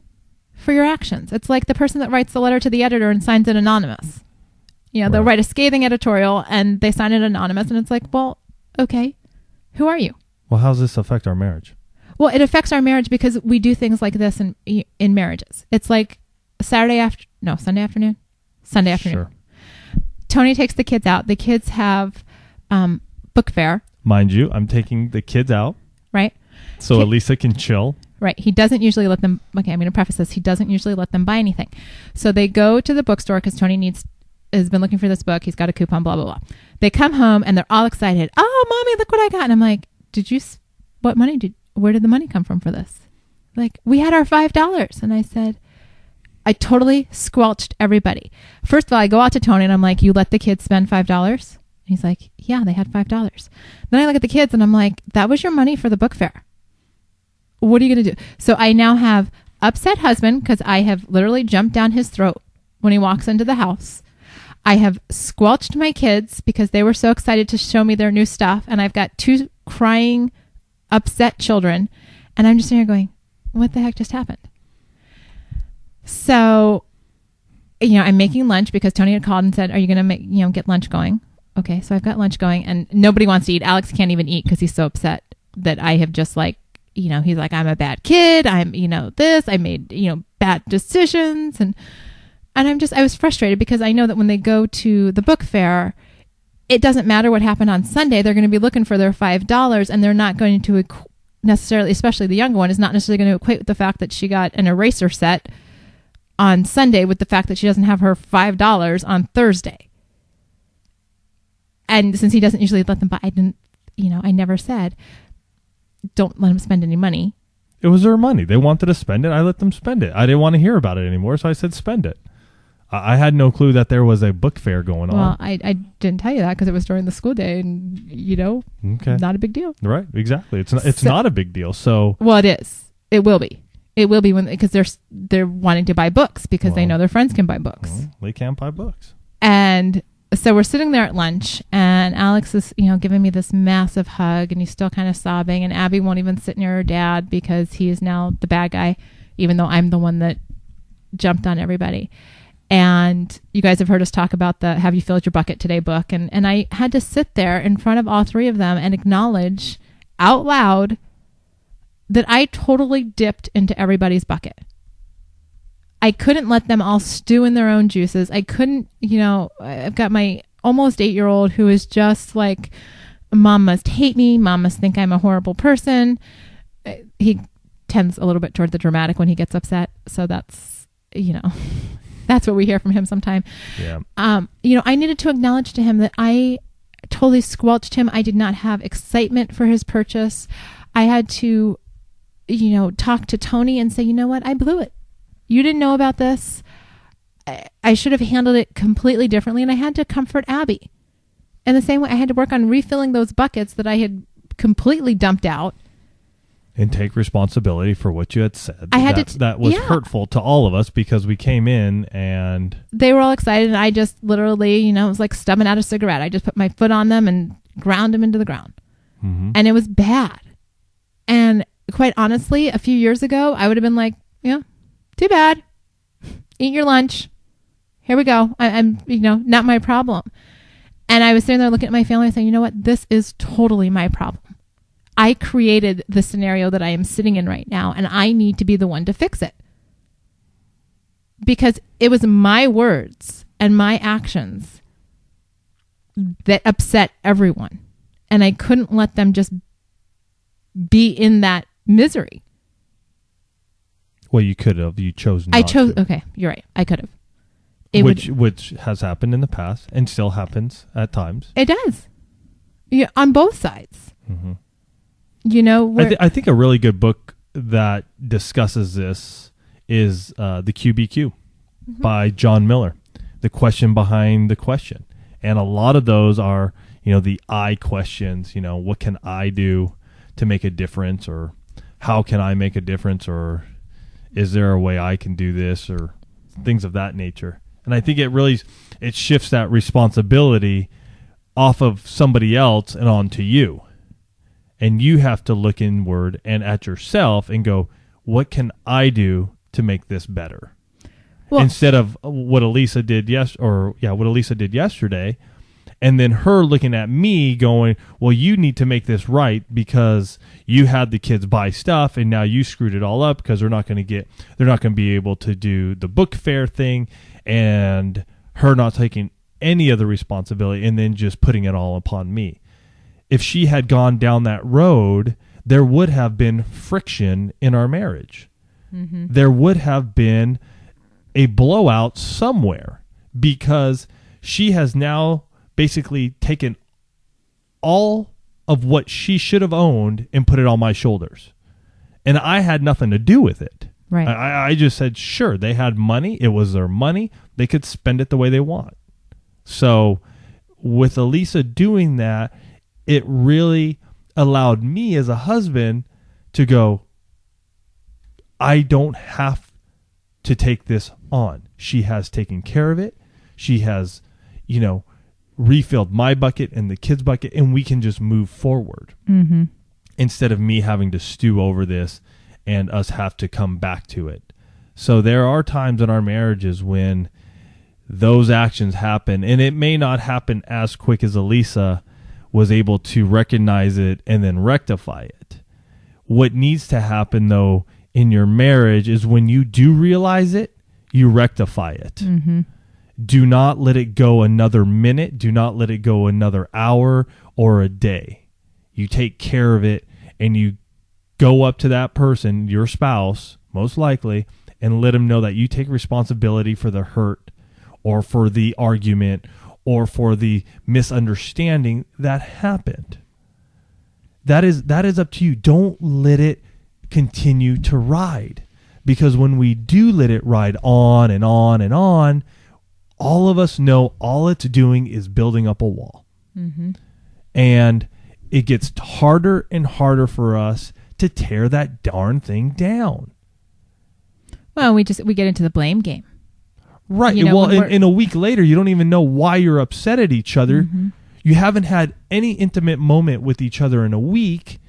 for your actions. It's like the person that writes the letter to the editor and signs it anonymous. They'll write a scathing editorial and they sign it anonymous. And it's like, well, okay, who are you? Well, how does this affect our marriage? Well, it affects our marriage because we do things like this in marriages. It's like Sunday afternoon. Sure. Tony takes the kids out. The kids have book fair. Mind you, I'm taking the kids out. Right. So Elisa can chill. Right. He doesn't usually let them. Okay, I'm going to preface this. He doesn't usually let them buy anything. So they go to the bookstore because Tony has been looking for this book. He's got a coupon, blah, blah, blah. They come home and they're all excited. Oh, Mommy, look what I got. And I'm like, where did the money come from for this? Like, we had our $5. And I said, I totally squelched everybody. First of all, I go out to Tony and I'm like, you let the kids spend $5? He's like, yeah, they had $5. Then I look at the kids and I'm like, that was your money for the book fair. What are you going to do? So I now have upset husband because I have literally jumped down his throat when he walks into the house. I have squelched my kids because they were so excited to show me their new stuff. And I've got 2 crying, upset children. And I'm just sitting here going, what the heck just happened? So, I'm making lunch because Tony had called and said, are you going to get lunch going? Okay, so I've got lunch going and nobody wants to eat. Alex can't even eat because he's so upset that I have just he's like, I'm a bad kid. I'm, this, I made, bad decisions. And I was frustrated because I know that when they go to the book fair, it doesn't matter what happened on Sunday. They're going to be looking for their $5 and they're not going to necessarily, especially the younger one, is not necessarily going to equate with the fact that she got an eraser set on Sunday with the fact that she doesn't have her $5 on Thursday. And since he doesn't usually let them buy, I never said, don't let them spend any money. It was their money. They wanted to spend it. I let them spend it. I didn't want to hear about it anymore, so I said spend it. I had no clue that there was a book fair going on. Well, I didn't tell you that because it was during the school day and, okay. Not a big deal. Right, exactly. It's not a big deal. So well, it is. It will be. It will be because they're wanting to buy books because they know their friends can buy books. Well, they can't buy books. And so we're sitting there at lunch, and Alex is, giving me this massive hug, and he's still kind of sobbing, and Abby won't even sit near her dad because he is now the bad guy, even though I'm the one that jumped on everybody. And you guys have heard us talk about the Have You Filled Your Bucket Today book, and I had to sit there in front of all three of them and acknowledge out loud that I totally dipped into everybody's bucket. I couldn't let them all stew in their own juices. I couldn't, I've got my almost 8-year-old who is just like, Mom must hate me. Mom must think I'm a horrible person. He tends a little bit toward the dramatic when he gets upset. So that's, that's what we hear from him sometime. Yeah. I needed to acknowledge to him that I totally squelched him. I did not have excitement for his purchase. I had to, talk to Tony and say, you know what? I blew it. You didn't know about this. I should have handled it completely differently. And I had to comfort Abby. In the same way, I had to work on refilling those buckets that I had completely dumped out. And take responsibility for what you had said. That was yeah. hurtful to all of us because we came in and... They were all excited, and I just literally, it was like stubbing out a cigarette. I just put my foot on them and ground them into the ground. Mm-hmm. And it was bad. And quite honestly, a few years ago, I would have been like, too bad. Eat your lunch. Here we go. I'm, not my problem. And I was sitting there looking at my family saying, you know what? This is totally my problem. I created the scenario that I am sitting in right now, and I need to be the one to fix it. Because it was my words and my actions that upset everyone. And I couldn't let them just be in that misery. Well, you could have. You chose not to. Okay, you're right. I could have. Which has happened in the past and still happens at times. It does. Yeah, on both sides. Mm-hmm. I think a really good book that discusses this is The QBQ by John Miller, The Question Behind the Question. And a lot of those are, the I questions, what can I do to make a difference, or how can I make a difference, or is there a way I can do this, or things of that nature. And I think it shifts that responsibility off of somebody else and onto you. And you have to look inward and at yourself and go, what can I do to make this better? Well, instead of what Elisa did what Elisa did yesterday, and then her looking at me going, well, you need to make this right because you had the kids buy stuff and now you screwed it all up because they're not going to be able to do the book fair thing, and her not taking any of the responsibility and then just putting it all upon me. If she had gone down that road, there would have been friction in our marriage. Mm-hmm. There would have been a blowout somewhere because she has now basically taken all of what she should have owned and put it on my shoulders. And I had nothing to do with it. Right. I just said, sure, they had money. It was their money. They could spend it the way they want. So with Elisa doing that, it really allowed me as a husband to go, I don't have to take this on. She has taken care of it. She has, refilled my bucket and the kids' bucket, and we can just move forward. Mm-hmm. Instead of me having to stew over this and us have to come back to it. So there are times in our marriages when those actions happen, and it may not happen as quick as Elisa was able to recognize it and then rectify it. What needs to happen, though, in your marriage is when you do realize it, you rectify it. Mm-hmm. Do not let it go another minute. Do not let it go another hour or a day. You take care of it, and you go up to that person, your spouse, most likely, and let them know that you take responsibility for the hurt or for the argument or for the misunderstanding that happened. That is up to you. Don't let it continue to ride. Because when we do let it ride on and on and on, all of us know all it's doing is building up a wall. Mm-hmm. And it gets harder and harder for us to tear that darn thing down. Well, we get into the blame game. Right. You know, Well, when we're- in a week later, you don't even know why you're upset at each other. Mm-hmm. You haven't had any intimate moment with each other in a week,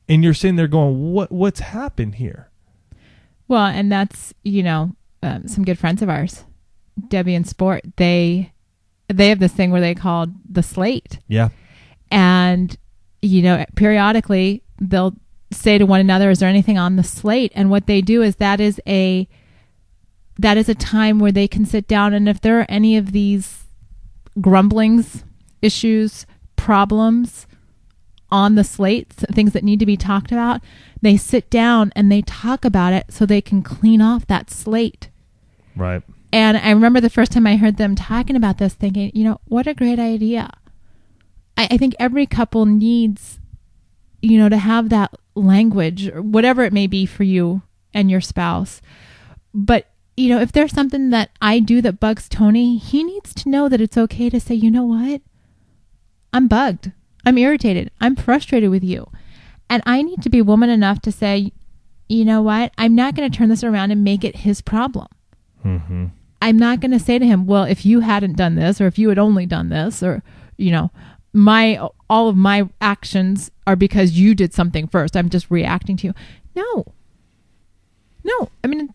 and you're sitting there going, what's happened here? Well, and that's, some good friends of ours, Debbie and Sport, they have this thing where they call the slate. Yeah. And, periodically they'll say to one another, is there anything on the slate? And what they do is that is a time where they can sit down, and if there are any of these grumblings, issues, problems on the slate, things that need to be talked about, they sit down and they talk about it so they can clean off that slate. Right. And I remember the first time I heard them talking about this thinking, what a great idea. I think every couple needs, to have that language, or whatever it may be for you and your spouse. But, if there's something that I do that bugs Tony, he needs to know that it's okay to say, you know what? I'm bugged. I'm irritated. I'm frustrated with you. And I need to be woman enough to say, you know what? I'm not going to turn this around and make it his problem. Mm-hmm. I'm not going to say to him, well, if you hadn't done this, or if you had only done this, or, all of my actions are because you did something first. I'm just reacting to you. No. I mean,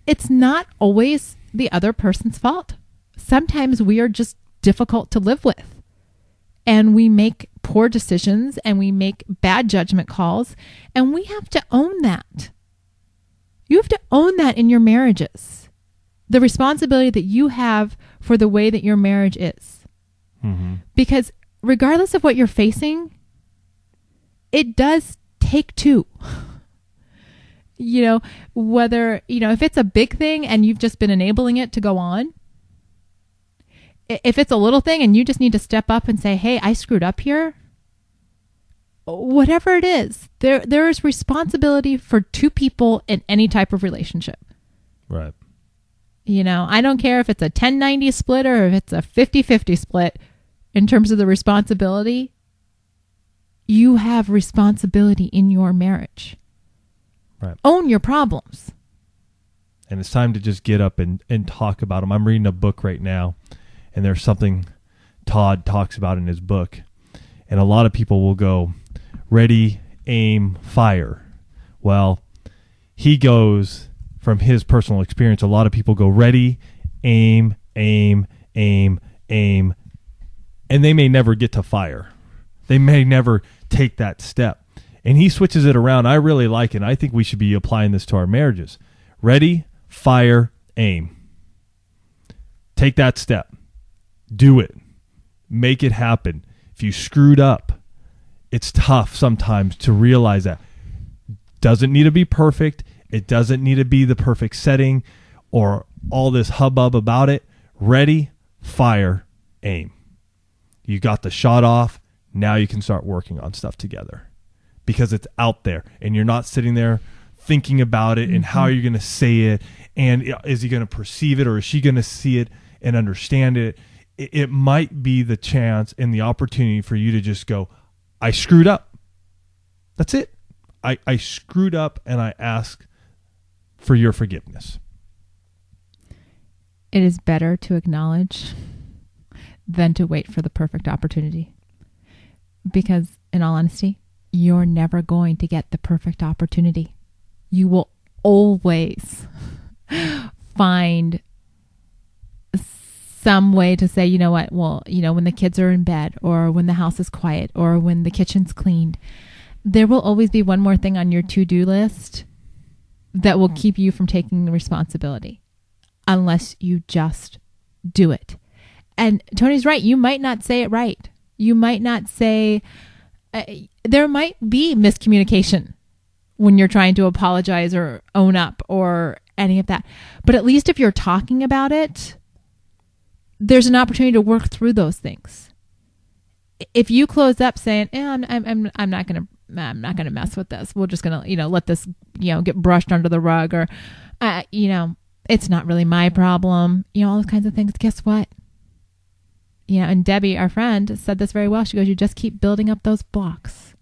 it's not always the other person's fault. Sometimes we are just difficult to live with, and we make poor decisions and we make bad judgment calls, and we have to own that. You have to own that in your marriages. The responsibility that you have for the way that your marriage is. Mm-hmm. Because regardless of what you're facing, it does take two. Whether, if it's a big thing and you've just been enabling it to go on, if it's a little thing and you just need to step up and say, hey, I screwed up here, whatever it is, there is responsibility for two people in any type of relationship. Right. I don't care if it's a 10-90 split or if it's a 50-50 split in terms of the responsibility. You have responsibility in your marriage. Right. Own your problems. And it's time to just get up and talk about them. I'm reading a book right now, and there's something Todd talks about in his book. And a lot of people will go, ready, aim, fire. Well, he goes, from his personal experience, a lot of people go ready, aim, aim, aim, aim, and they may never get to fire. They may never take that step. And he switches it around. I really like it. I think we should be applying this to our marriages. Ready, fire, aim. Take that step. Do it. Make it happen. If you screwed up, it's tough sometimes to realize that. Doesn't need to be perfect. It doesn't need to be the perfect setting or all this hubbub about it. Ready, fire, aim. You got the shot off. Now you can start working on stuff together because it's out there and you're not sitting there thinking about it and how you're going to say it. And is he going to perceive it or is she going to see it and understand it? It might be the chance and the opportunity for you to just go, I screwed up. That's it. I screwed up and I ask for your forgiveness. It is better to acknowledge than to wait for the perfect opportunity. Because in all honesty, you're never going to get the perfect opportunity. You will always find some way to say, you know what, well, when the kids are in bed or when the house is quiet or when the kitchen's cleaned, there will always be one more thing on your to-do list that will keep you from taking the responsibility unless you just do it. And Tony's right. You might not say it right. You might not say, there might be miscommunication when you're trying to apologize or own up or any of that. But at least if you're talking about it, there's an opportunity to work through those things. If you close up saying, I'm not going to mess with this. We're just going to, let this, get brushed under the rug or, it's not really my problem. All those kinds of things. Guess what? And Debbie, our friend, said this very well. She goes, you just keep building up those blocks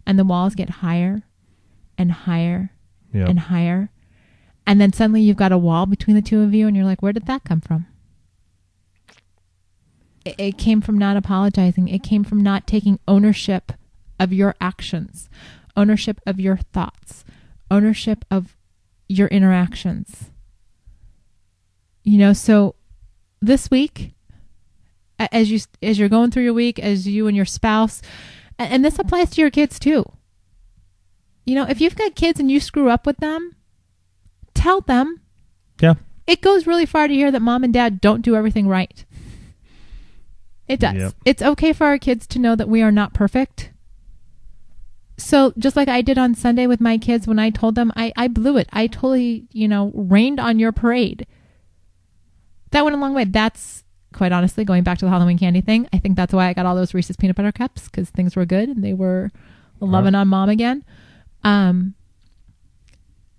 and the walls get higher and higher and higher. And then suddenly you've got a wall between the two of you and you're like, where did that come from? It came from not apologizing. It came from not taking ownership of your actions, ownership of your thoughts, ownership of your interactions. You know, so this week, as you're going through your week, as you and your spouse, and this applies to your kids too. You know, if you've got kids and you screw up with them, tell them. Yeah. It goes really far to hear that mom and dad don't do everything right. It does. Yep. It's okay for our kids to know that we are not perfect. So just like I did on Sunday with my kids when I told them I blew it. I totally, rained on your parade. That went a long way. That's, quite honestly, going back to the Halloween candy thing, I think that's why I got all those Reese's peanut butter cups, because things were good and they were loving on mom again.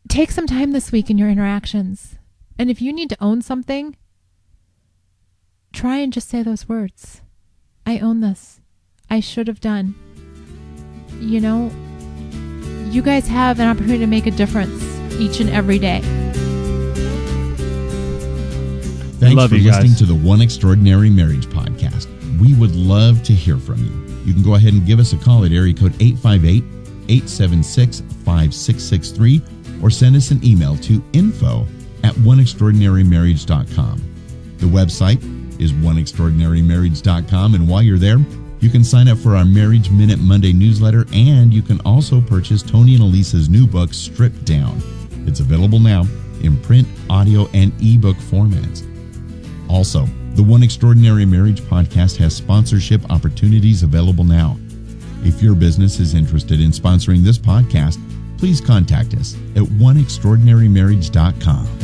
Take some time this week in your interactions. And if you need to own something, try and just say those words. I own this. I should have done. You know, you guys have an opportunity to make a difference each and every day. Thanks Love for you listening guys. to the One Extraordinary Marriage podcast. We would love to hear from you. You can go ahead and give us a call at area code 858-876-5663 or send us an email to info@oneextraordinarymarriage.com. The website is oneextraordinarymarriage.com, and while you're there, you can sign up for our Marriage Minute Monday newsletter, and you can also purchase Tony and Elisa's new book, Stripped Down. It's available now in print, audio, and ebook formats. Also, the One Extraordinary Marriage podcast has sponsorship opportunities available now. If your business is interested in sponsoring this podcast, please contact us at oneextraordinarymarriage.com.